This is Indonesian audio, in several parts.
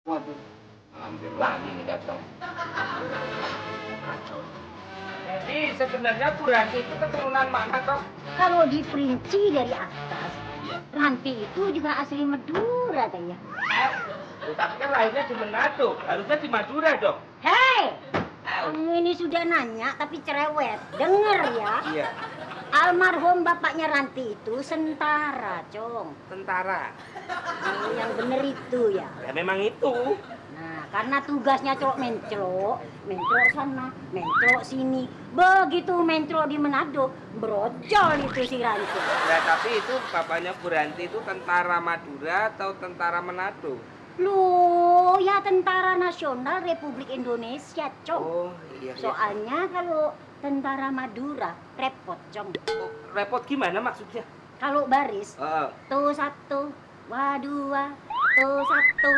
Waduh, hampir lagi nih datang. Kacau. Jadi sebenarnya Bu Ranti itu keturunan mana toh? Kalau diperinci dari atas, Iya. Ranti itu juga asli Madura, ya. Tapi kan lahirnya di Manado, harusnya di Madura dong. Hei, kamu ini sudah nanya tapi cerewet. Dengar ya, Iya. almarhum bapaknya Ranti itu Sentara, Cong. Tentara. Yang bener itu ya. Ya memang itu. Nah, karena tugasnya menclok sana, menclok sini. Begitu menclok di Manado, brojol itu si Ranti. Ya tapi itu bapaknya Bu Ranti itu tentara Madura atau tentara Manado? Loh, ya Tentara Nasional Republik Indonesia, Cong. Oh iya. Soalnya kalau Tentara Madura repot, Cong. Oh, repot gimana maksudnya? Kalau baris, Oh, tuh satu, dua, tuh satu,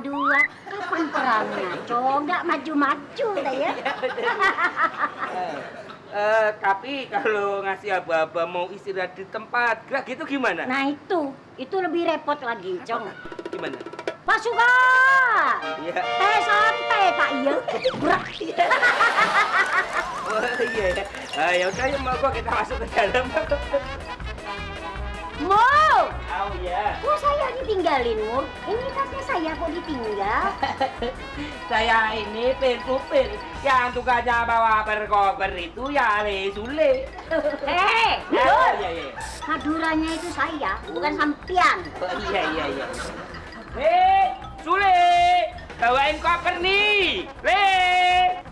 dua. Kapan perangnya, Cong? Nggak maju-maju dah ya. tapi kalau ngasih aba-aba mau istirahat di tempat gerak gitu gimana? Nah itu lebih repot lagi, Cong. Gimana? Pasukan! Iya. Teh santai, Pak Iya. Brak. Oh iya. Ya udah ya mau kita masuk ke dalam. Mau! Oh iya. Kok saya ditinggalin, Mur? Ini tasnya saya kok ditinggal? Saya ini supir yang tugasnya bawa berkoper itu ya Ale Sule. Hei, Oh iya iya. Maduranya itu saya, bukan sampian. Oh iya. Hei, Sule, bawain koper nih.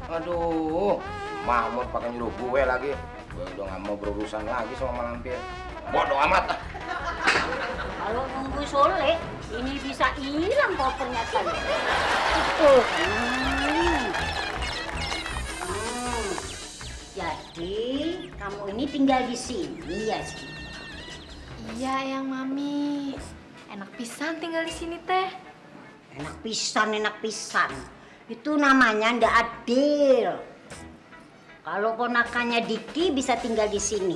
Aduh, Mahmud pakai nyuruh gue lagi. Gue udah gak mau berurusan lagi sama Malampir. Bodoh amat. Kalau nunggu sore, ini bisa hilang kopernya saya. Jadi, kamu ini tinggal di sini ya, Ski? Iya, Yang Mami. Enak pisan tinggal di sini teh. Enak pisan. Itu namanya ndak adil. Kalau ponakannya Diki bisa tinggal di sini,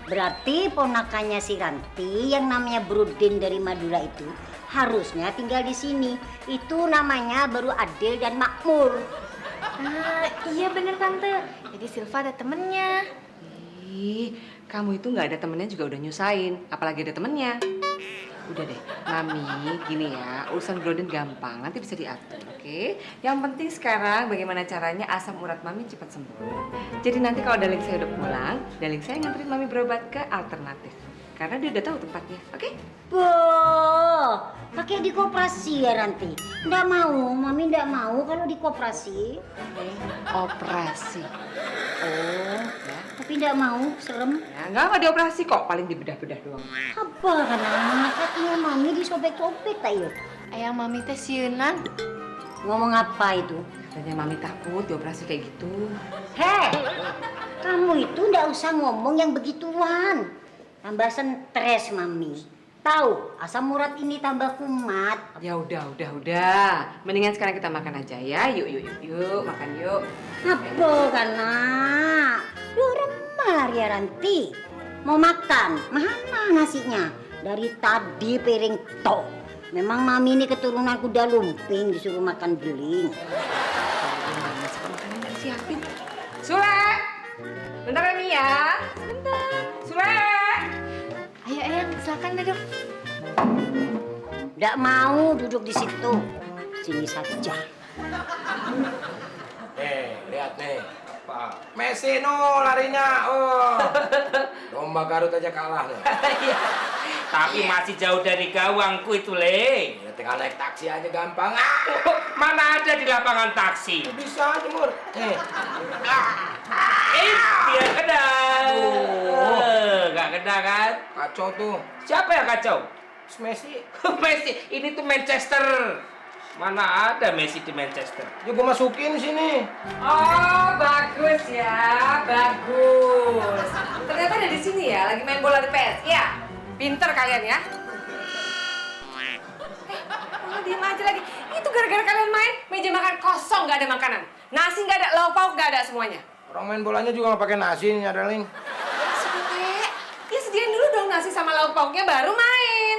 berarti ponakannya si Ranti yang namanya Brudin dari Madura itu harusnya tinggal di sini. Itu namanya baru adil dan makmur. Ah, iya bener Tante. Jadi Silva ada temennya. Ih, kamu itu nggak ada temennya juga udah nyusahin, apalagi ada temennya. Udah deh, Mami, gini ya, urusan Broden gampang, nanti bisa diatur, oke? Yang penting sekarang bagaimana caranya asam urat Mami cepat sembuh. Jadi nanti kalau Daling saya udah pulang, Daling saya nganterin Mami berobat ke alternatif. Karena dia udah tahu tempatnya, oke? Boh, pakai di koperasi ya Ranti. Nggak mau, Mami nggak mau kalau di koperasi. Operasi. Oh, ya. Tapi nggak mau, serem. Ya, nggak dioperasi kok, paling dibedah-bedah doang. Apa karena kakinya Mami disobek-sobek tayo. Ayang Mami teh sieunan. Ngomong apa itu? Katanya Mami takut dioperasi kayak gitu. Hei, kamu itu nggak usah ngomong yang begituan. Tambah stres Mami. Tahu, asam urat ini tambah kumat. Ya udah. Mendingan sekarang kita makan aja ya. Yuk, makan yuk. Apa karena? Duh remar ya Ranti. Mau makan, mana nasinya? Dari tadi piring tok. Memang Mami ini keturunan kuda lumping disuruh makan beling. Mana sih makanan yang siapin? Sule! Bentar ya, Mi ya. Bentar. Sule! Ayo Ayang, silakan duduk. Nggak mau duduk di situ. Sini saja. Lihat nih. Apa? Messi no larinya. Oh. Domba Garut aja kalah nih. Tapi masih jauh dari gawangku itu, Le. Ya, tinggal naik taksi aja gampang. Mana ada di lapangan taksi? Bisa aja, Mur. Nih. Dia kena. Nggak kena kan? Kacau tuh. Siapa yang kacau? Messi. Messi. Ini tuh Manchester. Mana ada Messi di Manchester? Ya gue masukin sini. Oh, bagus ya. Bagus. Ternyata ada di sini ya, lagi main bola di PS. Iya. Pinter kalian ya. Malah diem aja lagi. Itu gara-gara kalian main, meja makan kosong, nggak ada makanan. Nasi nggak ada, lauk pauk nggak ada semuanya. Orang main bolanya juga nggak pakai nasi nih, Darling. Sule, ya sediain dulu dong nasi sama lauk pauknya baru main.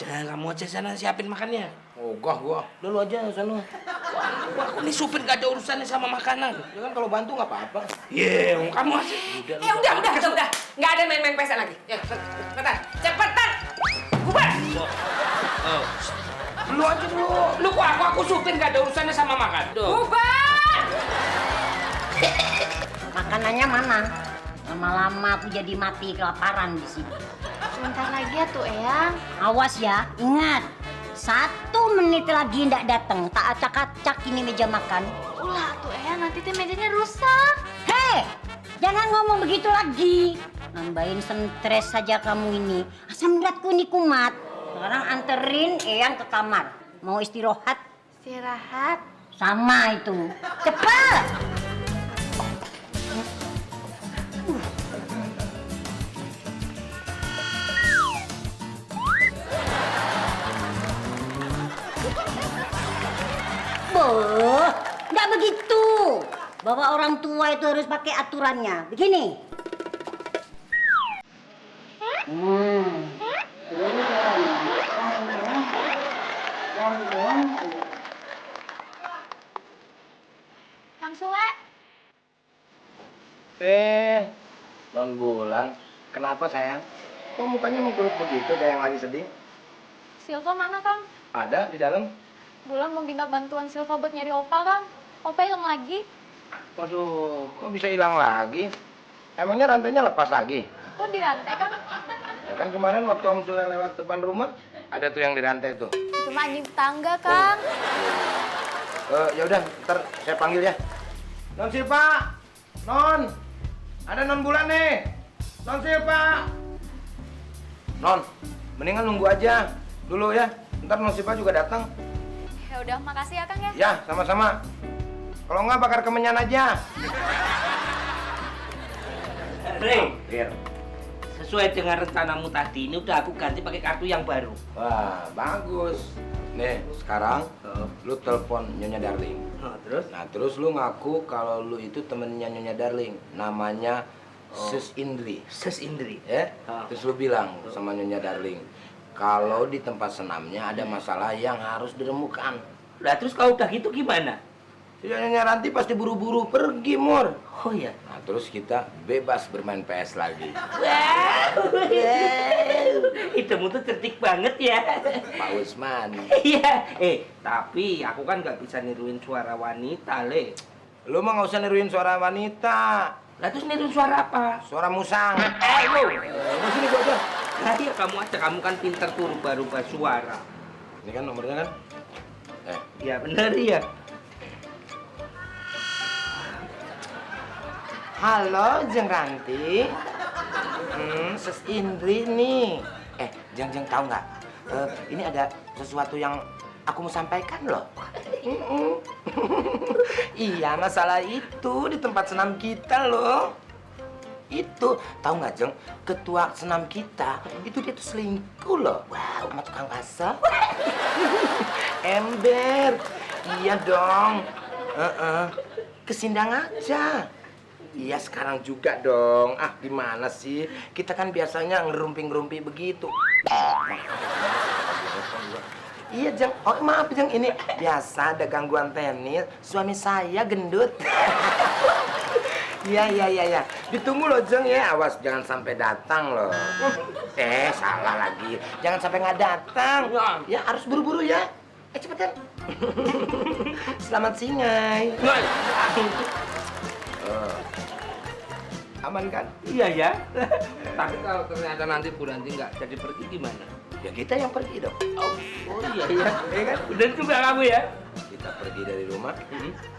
Udah, kamu aja sana siapin makannya. Ogah gua. Udah lu aja sana. Wah, aku nih supir gak ada urusannya sama makanan. Ya kan kalau bantu nggak apa-apa. Iya, kamu aja. Udah. Nggak ada main-main pesan lagi. Ya, cepetan. Bubar. Oh. Lu aja dulu. Lu kok aku supir gak ada urusannya sama makan. Bubar. Makanannya mana? Lama-lama aku jadi mati kelaparan di sini. Sebentar lagi ya tuh Eyang. Awas ya, ingat. 1 menit lagi ndak datang, tak acak-acak ini meja makan. Ulah tuh Eyang, nanti teh mejanya rusak. Hei, jangan ngomong begitu lagi. Nambahin stres saja kamu ini. Asam uratku ini kumat. Sekarang anterin Eyang ke kamar. Mau istirahat? Istirahat. Sama itu. Cepat! Boh, nggak begitu. Bapak orang tua itu harus pakai aturannya. Begini. Kang Sule. Non Bulan, kenapa sayang? Kok mukanya mengkerut begitu kayak yang lagi sedih? Silva mana Kang? Ada di dalam. Bulan mau minta bantuan Silva buat nyari Opa Kang. Opa hilang lagi. Waduh, kok bisa hilang lagi? Emangnya rantainya lepas lagi? Kok dirantai Kang? Ya kan kemarin waktu Om Sule lewat depan rumah, ada tuh yang dirantai tuh. Cuma anjing tetangga Kang. Ya udah, ntar saya panggil ya. Non Silva, Non, ada Non Bulan nih. Non Silva, Non, mendingan nunggu aja dulu ya. Ntar Non Silva juga datang. Ya udah, makasih ya Kang ya. Ya, sama-sama. Kalau nggak bakar kemenyan aja. Ring, sesuai dengan rencanamu tadi, ini udah aku ganti pakai kartu yang baru. Wah, bagus. Nih, sekarang lu telepon Nyonya Darling. Terus? Nah, terus lu ngaku kalau lu itu temennya Nyonya Darling. Namanya Sus Indri. Sus Indri. Ya? Oh. Terus lu bilang sama Nyonya Darling, kalau di tempat senamnya ada masalah yang harus diremukan. Lah terus kalau udah gitu gimana? Si Nyonya Ranti pasti buru-buru pergi, Mur. Oh ya. Nah, terus kita bebas bermain PS lagi. Wow. Idemu tuh cerdik banget ya. Pak Usman. Iya. Tapi aku kan nggak bisa niruin suara wanita, Le. Lu mah nggak usah niruin suara wanita. Lah terus niruin suara apa? Suara musang. Lo. Sini gua aja. Nah, iya kamu aja, kamu kan pinter tuh rubah-rubah suara. Ini kan nomornya kan? Iya bener ya. Halo, Jeng Ranti. Sus Indri nih. Jeng tahu nggak? Ini ada sesuatu yang aku mau sampaikan loh. Iya, masalah itu di tempat senam kita loh. Itu, tahu nggak Jeng? Ketua senam kita, itu dia tuh selingkuh loh. Wow, sama tukang basah. Ember. Iya dong. Kesindang aja. Iya sekarang juga dong. Ah gimana sih? Kita kan biasanya ngerumpi-ngerumpi begitu. Iya Jeng. Oh maaf Jeng, ini biasa ada gangguan tenis. Suami saya gendut. Iya. Ditunggu loh Jeng ya. Awas jangan sampai datang loh. Salah lagi. Jangan sampai nggak datang. Ya harus buru-buru ya. Cepetan. Selamat singai. Aman kan? Iya ya. Tapi kalau ternyata nanti Bu Ranti nggak jadi pergi gimana? Ya kita yang pergi dong. Oh iya ya. Iya kan? Udah juga kamu ya. Kita pergi dari rumah,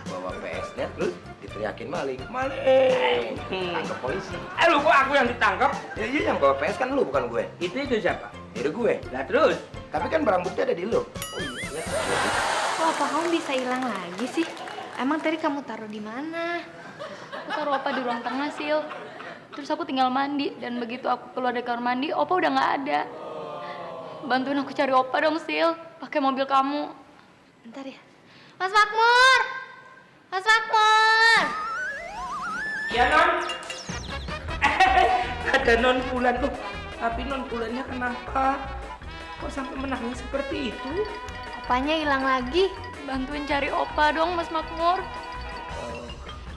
bawa PS-nya, terus diteriakin maling. Maling! Tangkap polisi. Lu kok aku yang ditangkap? Ya iya yang bawa PS kan lu, bukan gue. Itu siapa? Itu gue. Lah terus? Tapi kan barang bukti ada di lu. Oh iya. Kok Opa kamu bisa hilang lagi sih? Emang tadi kamu taruh di mana? Aku taruh Opa di ruang tengah, Sil. Terus aku tinggal mandi, dan begitu aku keluar dari kamar mandi, Opa udah nggak ada. Bantuin aku cari Opa dong, Sil. Pakai mobil kamu. Bentar ya. Mas Makmur! Mas Makmur! Iya non. Ada non Bulan tuh. Tapi non Bulannya kenapa? Kok sampai menangis seperti itu? Opanya hilang lagi. Bantuin cari Opa dong, Mas Makmur.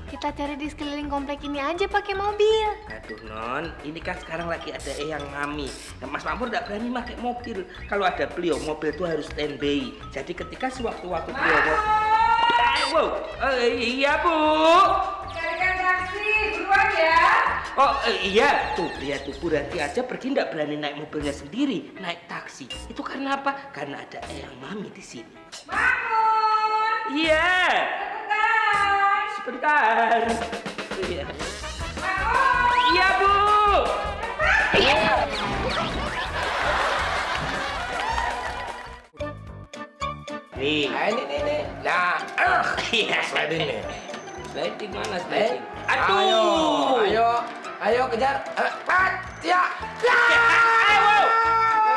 Kita cari di sekeliling komplek ini aja pakai mobil. Aduh Non, ini kan sekarang lagi ada Eyang Mami. Nah, Mas Makmur nggak berani pakai mobil. Kalau ada beliau, mobil itu harus standby. Jadi ketika sewaktu-waktu beliau wow, iya Bu. Carikan taksi, buruan ya. Oh iya, tuh lihat tuh Bu Ranti aja pergi nggak berani naik mobilnya sendiri, naik taksi. Itu karena apa? Karena ada Eyang Mami di sini. Makmur. Iya. Sebentar. Iya. Iya Bu. Nih. Nah, ini. Nah, Iya. sliding nih. Sliding mana sliding? Ayo kejar. Ya.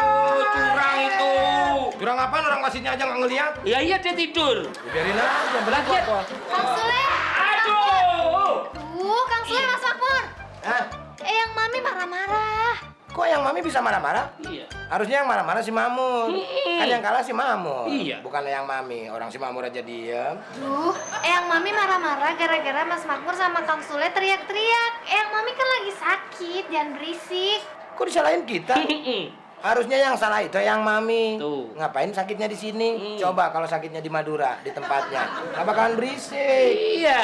Oh, curang itu. Curang apaan, orang wasitnya aja nggak ngeliat? Iya dia tidur. Biarin aja, berarti apa? Kang Sule. Aduh. Tuh, Kang Sule, Mas Makmur. Hah? Yang Mami marah-marah. Kok yang Mami bisa marah-marah? Iya. Harusnya yang marah-marah si Mamur. Kan yang kalah si Mamur. Iya. Bukan yang Mami. Orang si Mamur aja diem. Tuh, Eyang Mami marah-marah gara-gara Mas Makmur sama Kang Sule teriak-teriak. Eyang Mami kan lagi sakit, jangan berisik. Kok disalahin kita? Harusnya yang salah itu yang Mami. Tuh. Ngapain sakitnya di sini? Coba kalau sakitnya di Madura, di tempatnya. Nggak bakalan berisik. Iya.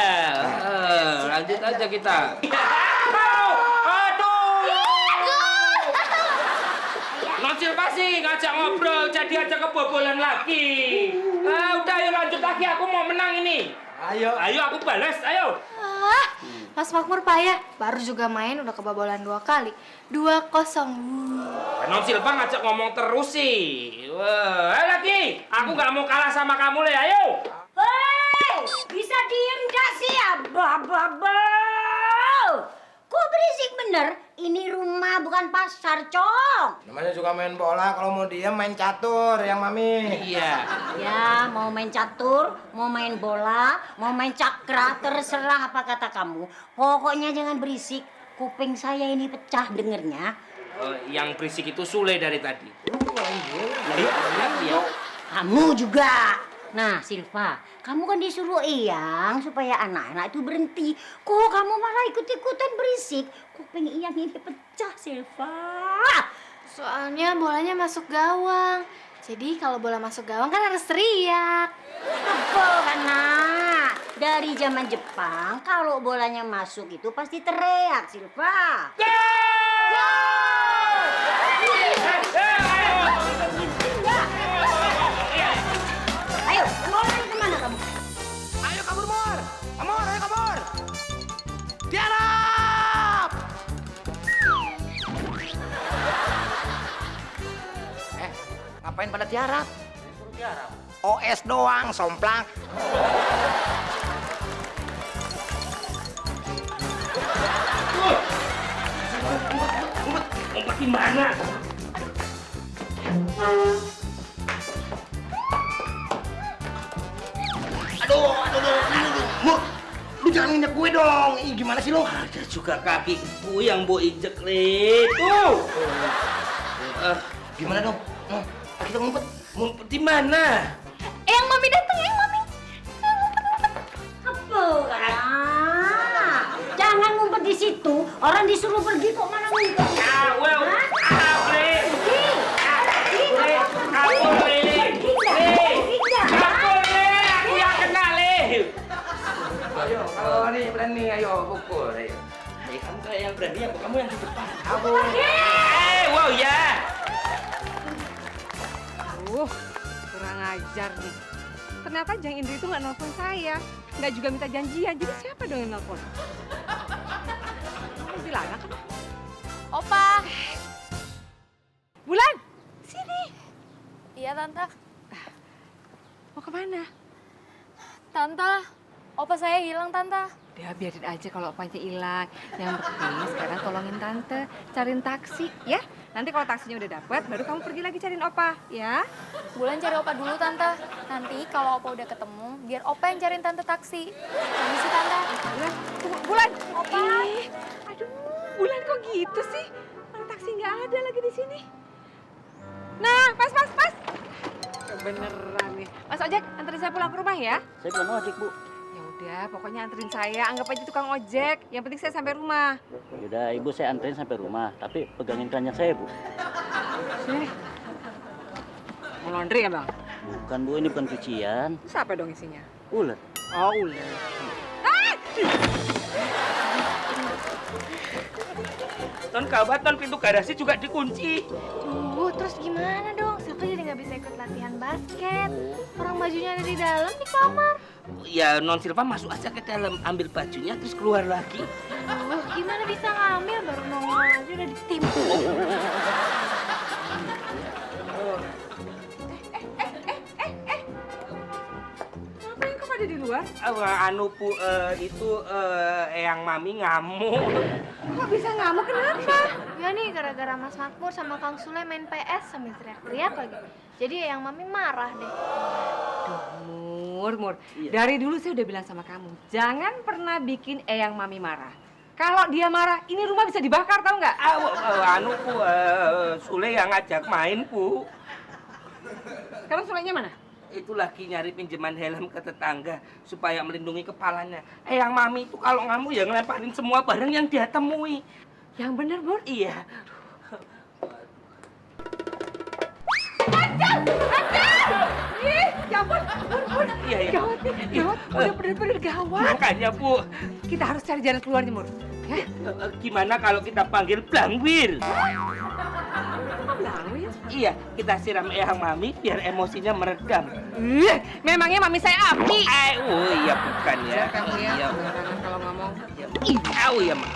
Lanjut aja kita. Aduh. Nonsil pasti ngajak ngobrol, jadi aja kebobolan lagi. Udah ayo lanjut lagi, aku mau menang ini. Ayo. Ayo aku balas, ayo. Mas Makmur payah, baru juga main udah kebobolan 2 kali. 2-0. Nonsil bang ngajak ngomong terus sih. Wah, ayo lagi. Aku nggak mau kalah sama kamu Le, ayo. Hei, bisa diem gak sih? Kok berisik bener? Ini rumah bukan pasar, Cong. Namanya juga main bola, kalau mau diem main catur yang Mami. Iya. Ya, mau main catur, mau main bola, mau main cakra, terserah apa kata kamu. Pokoknya jangan berisik. Kuping saya ini pecah dengernya. Yang berisik itu Sule dari tadi. Iya. Kamu juga. Nah, Silva, kamu kan disuruh Iyang supaya anak-anak itu berhenti. Kok kamu malah ikut-ikutan berisik? Kuping Iyang ini pecah, Silva. Soalnya bolanya masuk gawang. Jadi kalau bola masuk gawang kan harus teriak. Apa, anak? Dari zaman Jepang, kalau bolanya masuk itu pasti teriak, Silva. Ayo, mau lari kemana kamu? Ayo kabur, Mor. Mor, ayo kabur. Tiarap. Ngapain pada tiarap? OS doang, somplak. Ngumpet di mana? Aduh. Mur, lu jangan nginjek gue dong. Ih, gimana sih lu? Ada juga kakiku yang mau injek Le. Tuh. Gimana dong? Kita ngumpet. Ngumpet di mana? Eyang Mami datang, Eyang Mami. Apa, anak? Jangan ngumpet di situ. Orang disuruh pergi kok malah ngumpet. Awel. Le. Aku yang kenal Le. Ayo, kalau nih berani, ayo pukul. Ayo. Kamu kayak yang berani apa kamu yang di depan? Aku. Wow ya. Kurang ajar nih. Ternyata Jang Indri itu nggak nelpon saya. Nggak juga minta janjian. Jadi siapa dong yang nelpon? Kamu bilang kan? Opa. Bulan, sini. Iya, Tante. Mau kemana? Tante, Opa saya hilang, Tante. Udah biarin aja kalau opanya hilang. Yang penting sekarang tolongin tante cariin taksi ya. Nanti kalau taksinya udah dapet, baru kamu pergi lagi cariin opa ya. Bulan cari Opa dulu, Tante. Nanti kalau Opa udah ketemu, biar Opa yang cariin Tante taksi. Permisi, Tante. Bulan, Bulan. Opa. Aduh, Bulan kok gitu sih? Mana taksi nggak ada lagi di sini. Nah, pas. Beneran nih. Mas Ojek, anterin saya pulang ke rumah ya. Saya bukan ojek, Bu. Ya udah, pokoknya anterin saya. Anggap aja tukang ojek. Yang penting saya sampai rumah. Yaudah, Ibu saya anterin sampai rumah. Tapi pegangin keranjang saya, Bu. Sini. Mau laundry ya, Bang? Bukan, Bu. Ini bukan cucian. Terus apa dong isinya? Ulet. Oh, ular. Non gawat, non pintu garasi juga dikunci. Tuh, terus gimana dong? Silva jadi nggak bisa ikut latihan basket. Orang bajunya ada di dalam di kamar. Ya non Silva masuk aja ke dalam, ambil bajunya terus keluar lagi. Gimana bisa ngambil? Baru nongol aja udah ditimpuk. Ngapain kok pada di luar? Anu Bu, itu Eyang Mami ngamuk. Kok bisa ngamuk? Kenapa? Ya nih gara-gara Mas Makmur sama Kang Sule main PS sambil teriak-teriak lagi. Jadi yang Mami marah deh. Mur. Iya. Dari dulu saya udah bilang sama kamu, jangan pernah bikin Eyang Mami marah. Kalau dia marah, ini rumah bisa dibakar, tahu nggak? Anu Bu, Sule yang ngajak main Bu. Sekarang Sulenya mana? Itu lagi nyari pinjaman helm ke tetangga supaya melindungi kepalanya. Eyang Mami itu kalau ngamuk ya ngelemparin semua barang yang dia temui. Yang bener, Mur. Iya. Ih, ya ampun, Mur. Iya. Gawat nih, gawat. Udah bener-bener gawat. Makanya Bu, Kita harus cari jalan keluarnya, Mur. Ya? gimana kalau kita panggil Blangwil? Langwil? Iya, kita siram Eyang Mami biar emosinya meredam. Memangnya mami saya api? Oh iya bukan ya. Kamu ya, Iya. sembarangan kalau ngomong. Ya, Ma.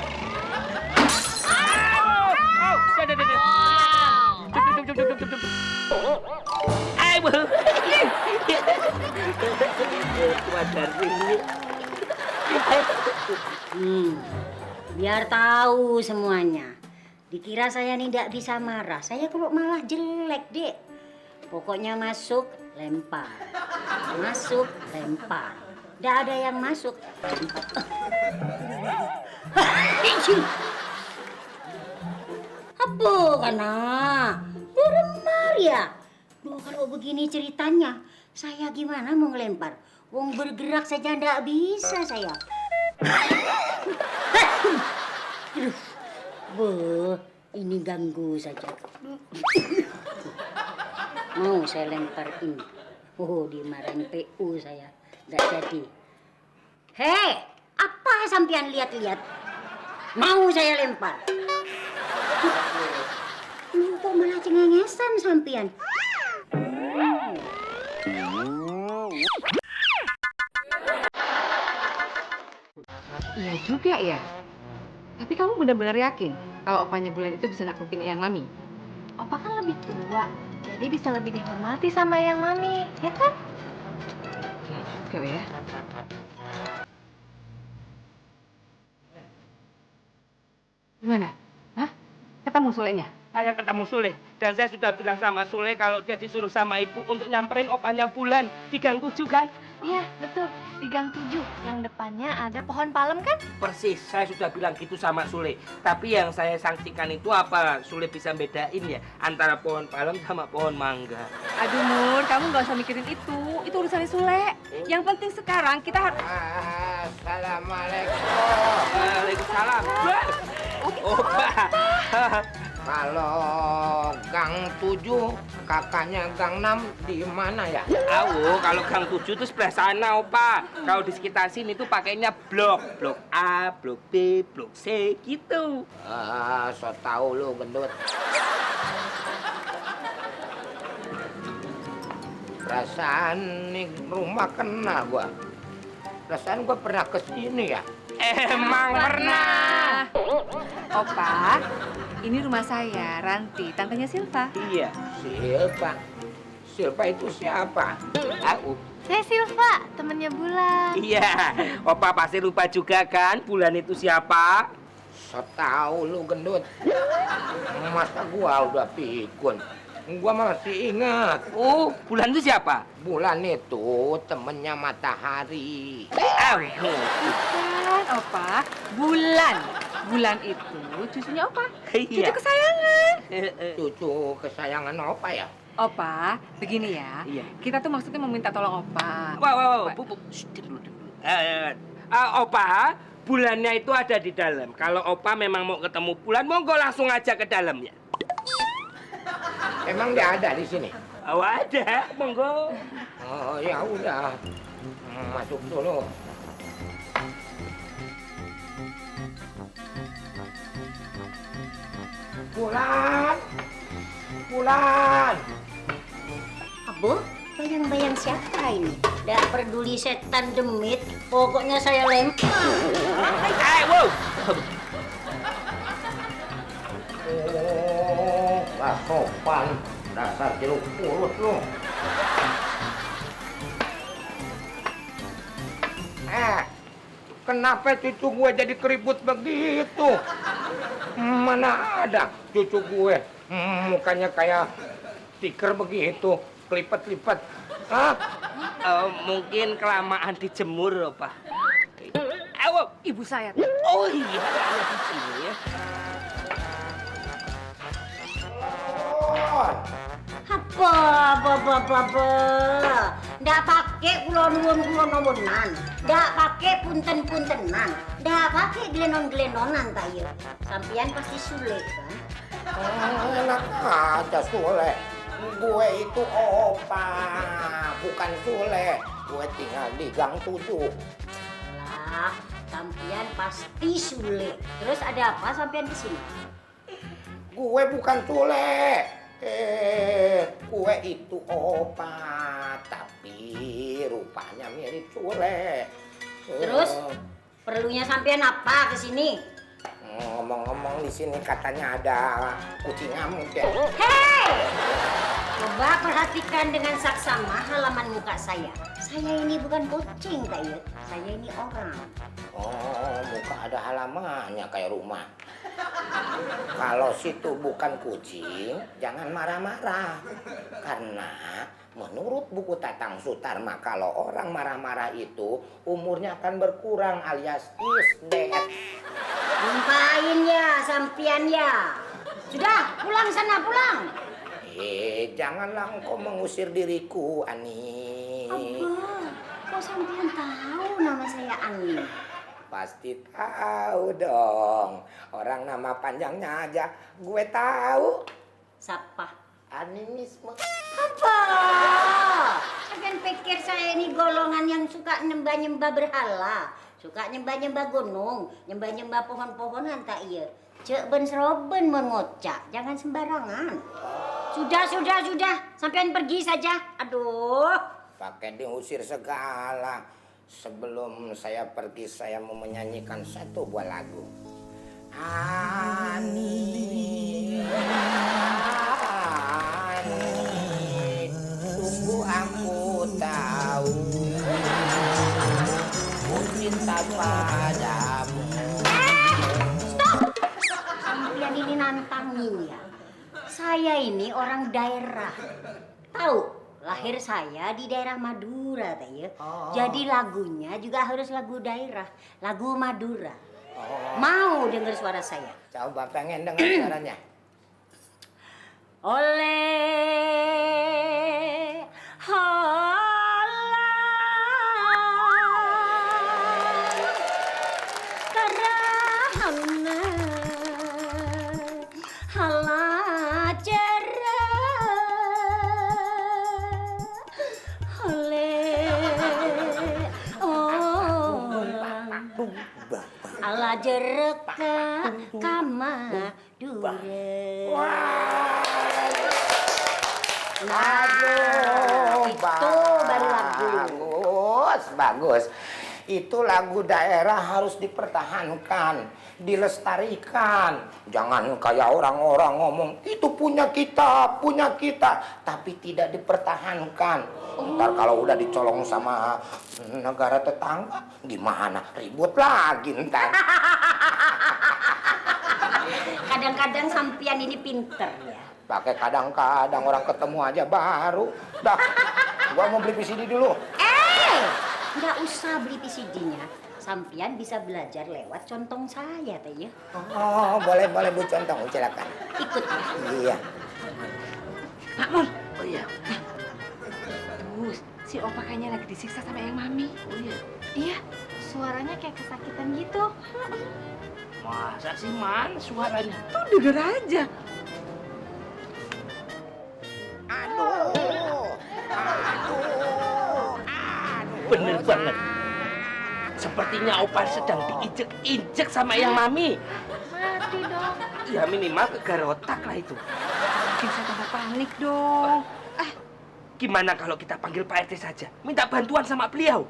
Biar tahu semuanya. Dikira saya nih tidak bisa marah. Saya kok malah jelek, Dek. Pokoknya masuk, lempar. Masuk, lempar. Tidak ada yang masuk. Apa kana? Beremar ya? Duh, kalau begini ceritanya, saya gimana mau ngelempar? Wong bergerak saja ndak bisa saya. Aduh, beuh, ini ganggu saja. Mau saya lempar ini. Oh, dimarahin PU saya. Nggak jadi. Hei, apa sampean lihat-lihat? Mau saya lempar. Lu kok malah cengengesan sampean? Iya juga ya. Tapi kamu benar-benar yakin kalau opanya Bulan itu bisa naklukin Eyang Mami? Opa kan lebih tua, jadi bisa lebih dihormati sama yang Mami, ya kan? Iya juga ya. Gimana? Hah? Ketemu Sulenya? Saya ketemu Sule dan saya sudah bilang sama Sule kalau dia disuruh sama ibu untuk nyamperin opanya Bulan di Gang 7 kan? Iya, betul. Di Gang 7, yang depannya ada pohon palem kan? Persis, saya sudah bilang gitu sama Sule. Tapi yang saya sangsikan itu apa Sule bisa bedain ya antara pohon palem sama pohon mangga. Aduh Mur, kamu nggak usah mikirin itu. Itu urusan Sule. Yang penting sekarang kita harus... Assalamualaikum. Waalaikumsalam. Opa. Kalau Gang 7, kakaknya Gang 6 di mana ya? Kalau Gang 7 itu sebelah sana, Opa. Kalau di sekitar sini tuh pakainya blok. Blok A, blok B, blok C gitu. So tau lu gendut. Perasaan nih rumah kena gua. Perasaan gua pernah kesini ya. Emang pernah. Opa, ini rumah saya, Ranti, tantenya Silva. Iya. Silva. Silva itu siapa? Aku. Saya Silva, temennya Bulan. Iya. Opa pasti lupa juga kan Bulan itu siapa? So tau lu gendut. Masa gua udah pikun. Gua masih ingat. Oh, Bulan itu siapa? Bulan itu temennya Matahari. Bukan, Opa, Bulan. Bulan itu cucunya Opa. Iya. Cucu kesayangan. Cucu kesayangan Opa ya? Opa, begini ya. Iya. Kita tuh maksudnya meminta tolong Opa. Wow, Bu. Shh, diam dulu. Opa, bulannya itu ada di dalam. Kalau Opa memang mau ketemu bulan, monggo langsung aja ke dalam ya. Emang dia ada di sini? Oh, ada, monggo. Oh ya udah, masuk dulu. Bulan. Abu, bayang-bayang siapa ini? Nggak peduli setan demit, pokoknya saya lempar. Wow. Oh, gak sopan. Dasar jeruk purut lu. Kenapa cucu gue jadi keribut begitu? Mana ada cucu gue mukanya kayak stiker begitu, kelipet-lipet. Hah? Mungkin kelamaan dijemur, Opa. Wow. Ibu saya. Oh iya, ada di sini ya. Apa? Nggak pakai kulon-kulon-kulonan, nggak pakai punten-puntenan, nggak pakai glenon-glenonan tayo. Sampian pasti sulit kan? Enak aja Sule. Gue itu Opa, bukan Sule. Gue tinggal di Gang 7. Lah, sampian pasti sulit. Terus ada apa sampian di sini? Gue bukan Sule. Gue itu Opa, tapi rupanya mirip Sule. Terus perlunya sampean apa ke sini? Ngomong-ngomong di sini katanya ada kucing ngamuk ya. Hei! Coba perhatikan dengan saksama halaman muka saya. Saya ini bukan kucing, Tayut. Saya ini orang. Oh, muka ada halamannya kayak rumah. Kalau situ bukan kucing, jangan marah-marah. Karena menurut buku Tatang Sutarma, kalau orang marah-marah itu umurnya akan berkurang alias is dead. Ngapain ya, sampian ya? Sudah, pulang sana, pulang. Janganlah engkau mengusir diriku, Ani. Apa? Kok sampian tahu nama saya Ani? Pasti tahu dong. Orang nama panjangnya aja gue tahu. Siapa? Animisme. Apa? Kalian pikir saya ini golongan yang suka nyembah-nyembah berhala? Suka nyembah-nyembah gunung, nyembah-nyembah pohon-pohonan tak iya? Cek ben seroben mengocak, jangan sembarangan. Sudah. Sampean pergi saja. Aduh. Pakai diusir segala. Sebelum saya pergi, saya mau menyanyikan satu buah lagu. Ani, sungguh aku tahu ku cinta padamu. Stop! Sampean ini nantangin ya. Saya ini orang daerah. Tahu? Lahir saya di daerah Madura, ya. Jadi lagunya juga harus lagu daerah, lagu Madura. Mau dengar suara saya? Coba pengen dengar suaranya. Oleh karahana halajara ala jereka kamadura. Itu baru lagu. Bagus. Itu lagu daerah harus dipertahankan, dilestarikan. Jangan kayak orang-orang ngomong, itu punya kita, tapi tidak dipertahankan. Ntar kalau udah dicolong sama negara tetangga, gimana? Ribut lagi ntar. Kadang-kadang sampian ini pinter ya. Pakai kadang-kadang, orang ketemu aja baru. Dah, gua mau beli VCD dulu. Nggak usah beli VCD-nya. sampian bisa belajar lewat contong saya teh ya. Oh, boleh Bu Contong, silakan. Ikut ya. Iya. Pak Mon. Oh iya. Aduh, si Opa kayaknya lagi disiksa sama Eyang Mami. Oh iya. Iya, suaranya kayak kesakitan gitu. Masa sih man suaranya? Tuh denger aja. Bener banget. Sepertinya Opa sedang diinjek-injek sama Eyang Mami. Mati dong. Ya minimal kegarotak lah itu. Bikin saya tambah panik dong. Gimana kalau kita panggil Pak RT saja? Minta bantuan sama beliau.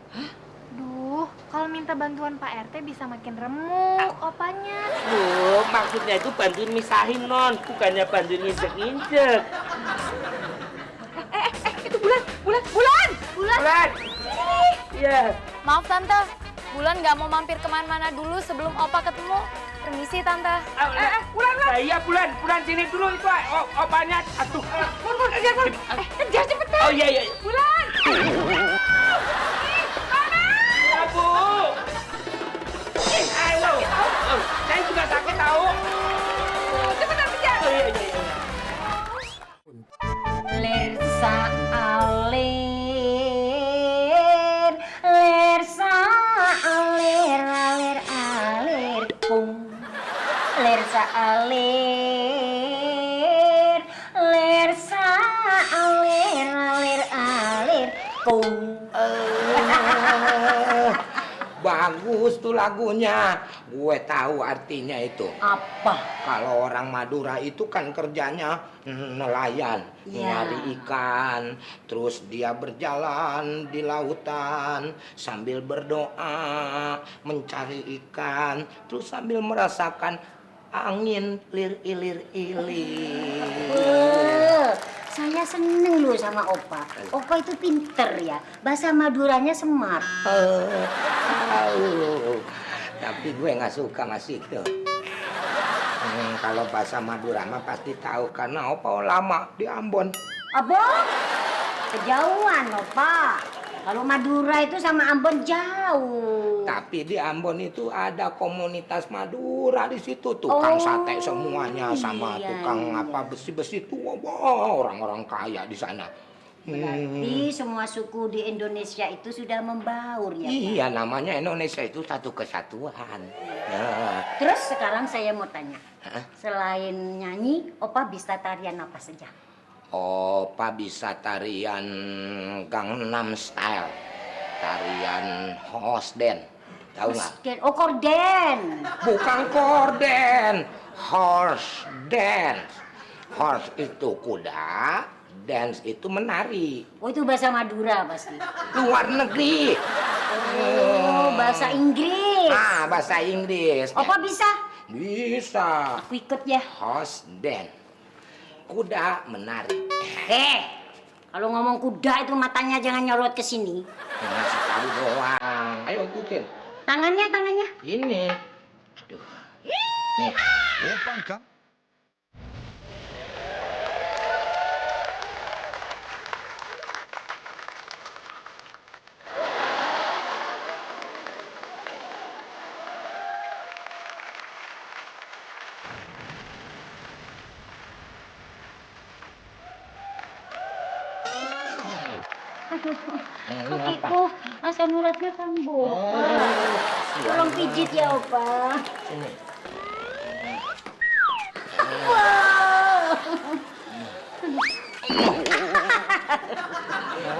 Duh, kalau minta bantuan Pak RT bisa makin remuk opanya. Oh, maksudnya itu bantuin misahin non, bukannya bantuin injek-injek. Itu Bulan. Bulan. Iya. Maaf Tante, Bulan nggak mau mampir kemana-mana dulu sebelum Opa ketemu. Permisi Tante. Bulan. Iya Bulan sini dulu itu. Opanya. Aduh. Kejar cepetan. Oh iya. Bulan. Ya Bu. Ayo. Saya juga sakit tahu. Cepetan kejar. Oh iya. Lersa alir, lersa alir, alir alir pung. Lersa alir, lersa alir, alir alir pung. Bagus tuh lagunya. Gue tahu artinya itu. Apa? Kalau orang Madura itu kan kerjanya nelayan, Iya. nyari ikan, terus dia berjalan di lautan sambil berdoa, mencari ikan, terus sambil merasakan angin ilir-ilir. Saya seneng loh sama Opa. Opa itu pinter ya. Bahasa Maduranya semar. Tahu. Tapi gue nggak suka masih itu. Kalau bahasa Madura mah pasti tahu karena Opa lama di Ambon. Abang, kejauhan Opa. Kalau Madura itu sama Ambon jauh. Tapi di Ambon itu ada komunitas Madura di situ, tukang sate semuanya sama iya, tukang iya. apa besi-besi tua, wah, orang-orang kaya di sana. Berarti semua suku di Indonesia itu sudah membaur ya Pak? Iya, namanya Indonesia itu satu kesatuan. Ya. Terus sekarang saya mau tanya. Hah? Selain nyanyi, Opa bisa tarian apa saja? Opa bisa tarian Gangnam Style, tarian Hosden, tahu nggak? Oh, korden. Bukan korden, horse dance. Horse itu kuda, dance itu menari. Oh, itu bahasa Madura pasti. Luar negeri. Oh, bahasa Inggris. Ah, bahasa Inggris. Opa bisa? Bisa. Aku ikut ya. Horse dance. Kuda menari. Kalau ngomong kuda itu matanya jangan nyorot ke sini. Ngasih tahu doang. Ayo ikutin. Tangannya. Ini. Aduh. Nih. Kakiku asam uratnya kambuh. Tolong pijit ya, Opa. Sini.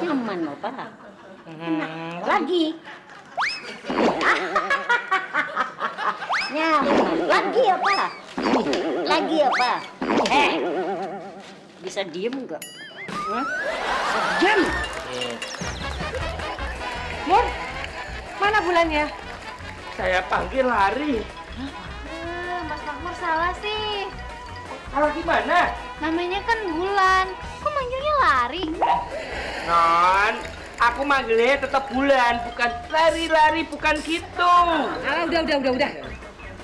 Nyaman, Opa. Lagi. Nyaman. Lagi, Opa. Lagi, Opa. Bisa diem nggak? Diam. Mur, mana Bulannya? Saya panggil lari. Mas Makmur salah sih. Salah gimana? Namanya kan Bulan. Kok manggilnya lari? Non, aku manggilnya tetap Bulan, bukan lari-lari, bukan gitu. Udah.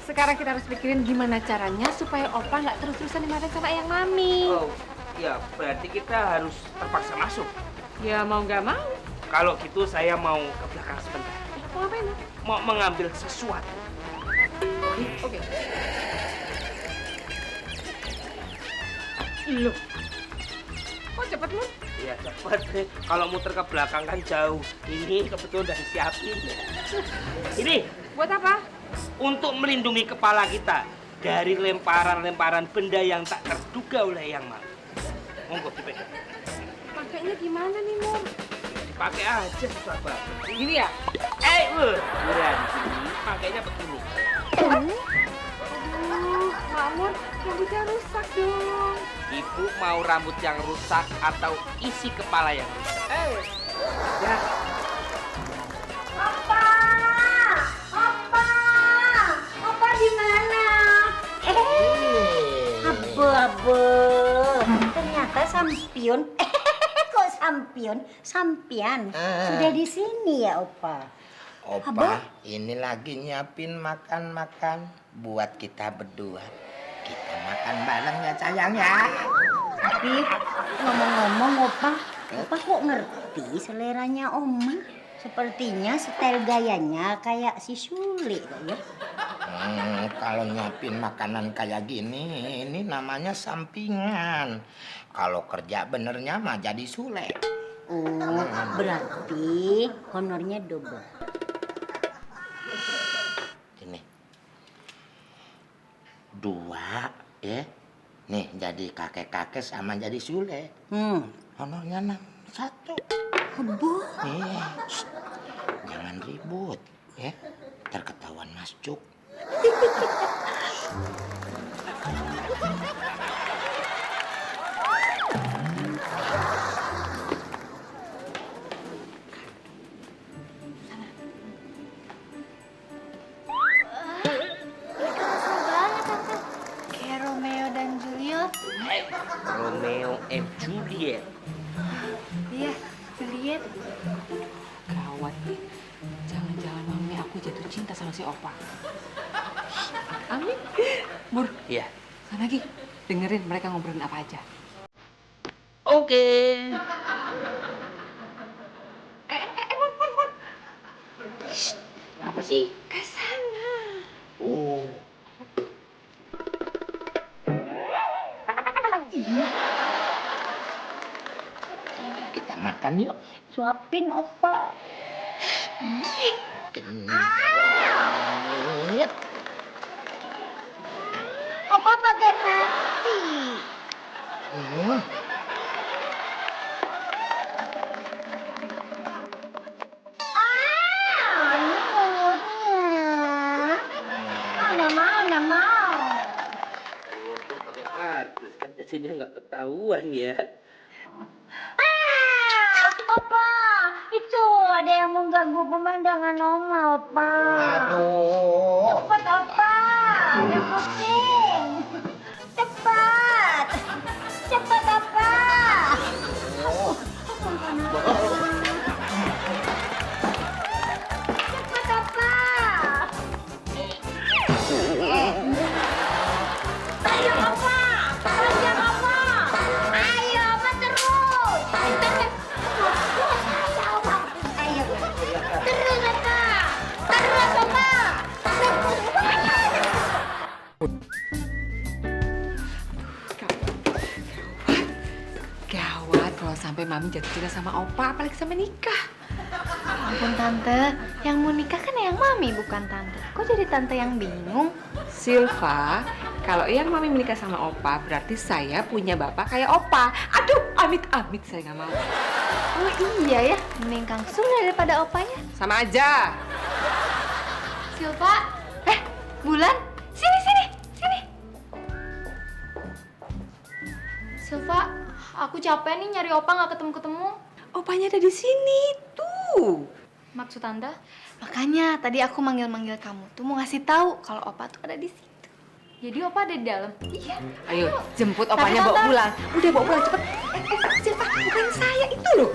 Sekarang kita harus pikirin gimana caranya supaya Opa nggak terus-terusan dimarahin sama Eyang Mami. Oh, ya berarti kita harus terpaksa masuk. Ya mau nggak mau. Kalau gitu saya mau ke belakang sebentar. Mau ngapain? mau mengambil sesuatu. Oke. Loh, Kok cepet lu? ya cepat deh. Kalau muter ke belakang kan jauh. Ini kebetulan udah disiapin. Ini Buat apa? untuk melindungi kepala kita dari lemparan-lemparan benda yang tak terduga oleh yang mal. Monggo dipegang. Pakainya gimana nih, Mur? Dipakai aja susah banget. Gini ya? Buran sini pakainya begini. Aduh, Mur, rambutnya rusak dong. Ibu mau rambut yang rusak atau isi kepala yang rusak? Ya. Opa di mana? Abu. Ternyata sampion. Kok sampion? Sampian. Sudah di sini ya, Opa. Opa, ini lagi nyiapin makan-makan buat kita berdua. Kita makan bareng ya sayang ya. Tapi ngomong-ngomong, Opa kok ngerti seleranya Oma? Sepertinya setel gayanya kayak si Sule ya. Kalau nyiapin makanan kayak gini, ini namanya sampingan. Kalau kerja benernya mah jadi Sule. Oh, berarti honornya double. Ini 2 ya. Nih jadi kakek-kakek sama jadi Sule. Honornya 1. Abu. Shh, jangan ribut ya. Terketahuan Mas Cuk. Seru banget, Tante. Kayak Romeo dan Juliet. Romeo and Juliet. Iya, Juliet. Gawat nih. Jangan-jangan mami aku jatuh cinta sama si Opa. Amin. Mur, Ya. sana lagi. Dengerin mereka ngobrolin apa aja. Oke. Mur. Apa sih? Ke sana. Oh. Kita makan yuk. Suapin Opa. Opa pakai nasi. Ini mulutnya. Nggak mau. Aduh, kan sini nggak ketahuan ya. Opa, itu ada yang mengganggu pemandangan Oma, Opa. Aduh. Cepat, Opa. Udah pusing. Cepat. Cepat, Opa. Cepat, Opa. Ayo, Opa. Panjang, Opa. Ayo, Opa terus. Ayo. Terus, Opa. Terus, Opa. Gawat kalau sampai mami jatuh cinta sama Opa, apalagi sampai nikah. Ampun, Tante. Yang mau nikah kan yang Mami, bukan Tante. Kok jadi Tante yang bingung? Silva, kalau yang mami menikah sama Opa, berarti saya punya bapak kayak Opa. Aduh, amit-amit saya nggak mau. Oh iya ya, mending Kang Sule daripada opanya. Sama aja. Silva, Bulan, sini. Silva, aku capek nih nyari Opa nggak ketemu-ketemu. Opanya ada di sini, tuh. Maksud Tante? Makanya tadi aku manggil-manggil kamu tuh mau ngasih tahu kalau Opa tuh ada di situ. Jadi Opa ada di dalam. Iya. Ayo, jemput opanya Tante, bawa Tante. pulang. Udah bawa pulang cepet. Silva, bukan saya itu loh.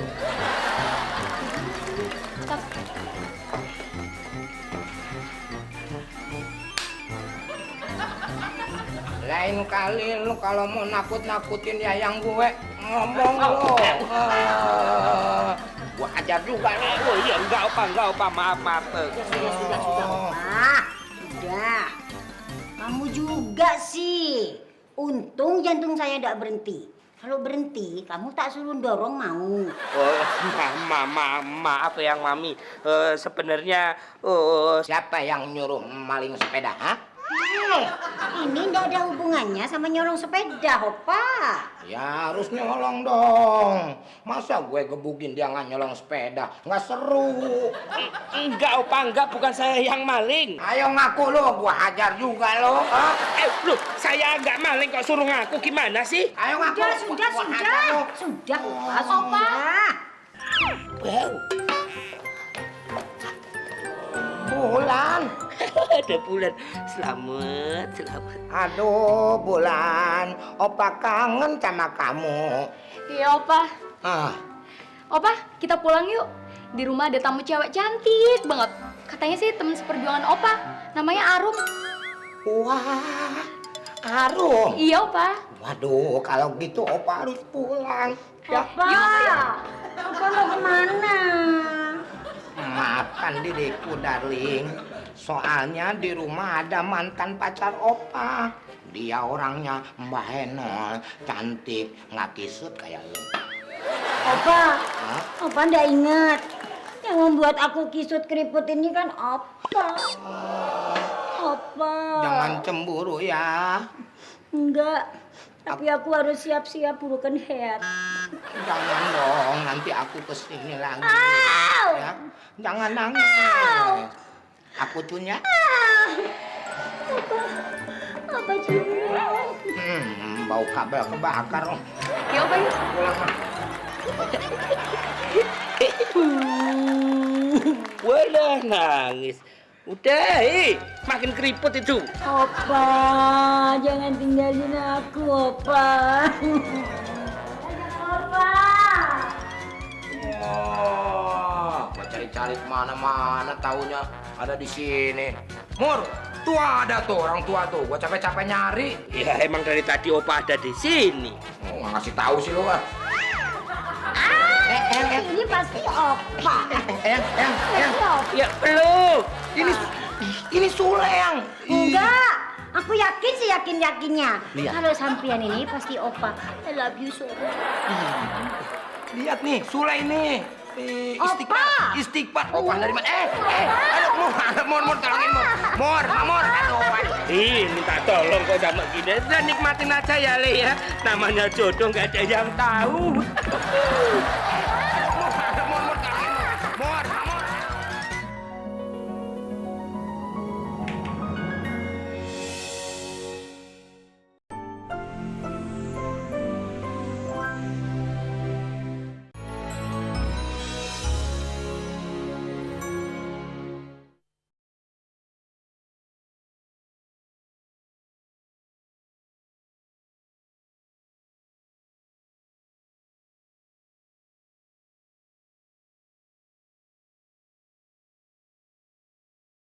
Lain kali lu kalau mau nakut-nakutin ya yang gue ngomong lu. Gua aja hajar juga nih. Oh iya, enggak opa, maaf. Sudah, Opa. Sudah. Kamu juga sih. Untung jantung saya tidak berhenti. Kalau berhenti, kamu tak suruh dorong mau. Oh, maaf yang Mami. Sebenarnya Siapa yang nyuruh maling sepeda, ha? Ini tidak ada hubungannya sama nyorong sepeda, Opa. Ya harus nyolong dong. Masa gue gebukin dia nggak nyolong sepeda? Nggak seru. enggak opa, bukan saya yang maling. Ayo ngaku lo, gua hajar juga lo. Ha? Loh, saya enggak maling kok suruh ngaku gimana sih? Ayo ngaku. Sudah, Gua hajar lo. Sudah, Opa, sudah. Wow. Bulan. Ada Bulan. Selamat. Aduh, Bulan. Opa kangen sama kamu. Iya, Opa. Ah, Opa, kita pulang yuk. Di rumah ada tamu cewek cantik banget. Katanya sih teman seperjuangan Opa. Namanya Arum. wah, Arum. Iya, Opa. Waduh, kalau gitu Opa harus pulang. Ya, Opa, Opa mau kemana? maafkan diriku, darling. Soalnya di rumah ada mantan pacar Opa. Dia orangnya Mbak Henol, cantik, nggak kisut kayak lu. Opa, Hah? Opa ndak ingat. Yang membuat aku kisut keriput ini kan Opa. Opa. Jangan cemburu ya. Enggak. Tapi aku harus siap-siap broken head. Jangan dong, nanti aku kesini lagi. Au! Ya, jangan nangis. Aku punya. Apa juga? Bau kabel kebakar. Ya, Opa yuk. Pulang. Walah nangis. Udah, makin keriput itu. Opa, jangan tinggalin aku, Opa. Opa. Wah, gua cari-cari kemana-mana, taunya ada di sini. Mur, tua ada tuh, orang tua tuh. Gua capek-capek nyari. Ya emang dari tadi opa ada di sini. Oh, nggak ngasih tahu sih lu, ah. Ini pasti Opa. Ya belum. Ini Sule yang. Enggak. Aku yakin sih yakinnya. Lihat. Kalau sampean ini pasti Opa. I love you so much. Lihat nih, Sule ini. Opa. Istighfar. Opa dari mana? Aduh, Mur, tolongin Mur. Mur, aduh. Minta tolong kok sama gini. Udah nikmatin aja ya Le ya. Namanya jodoh nggak ada yang tahu.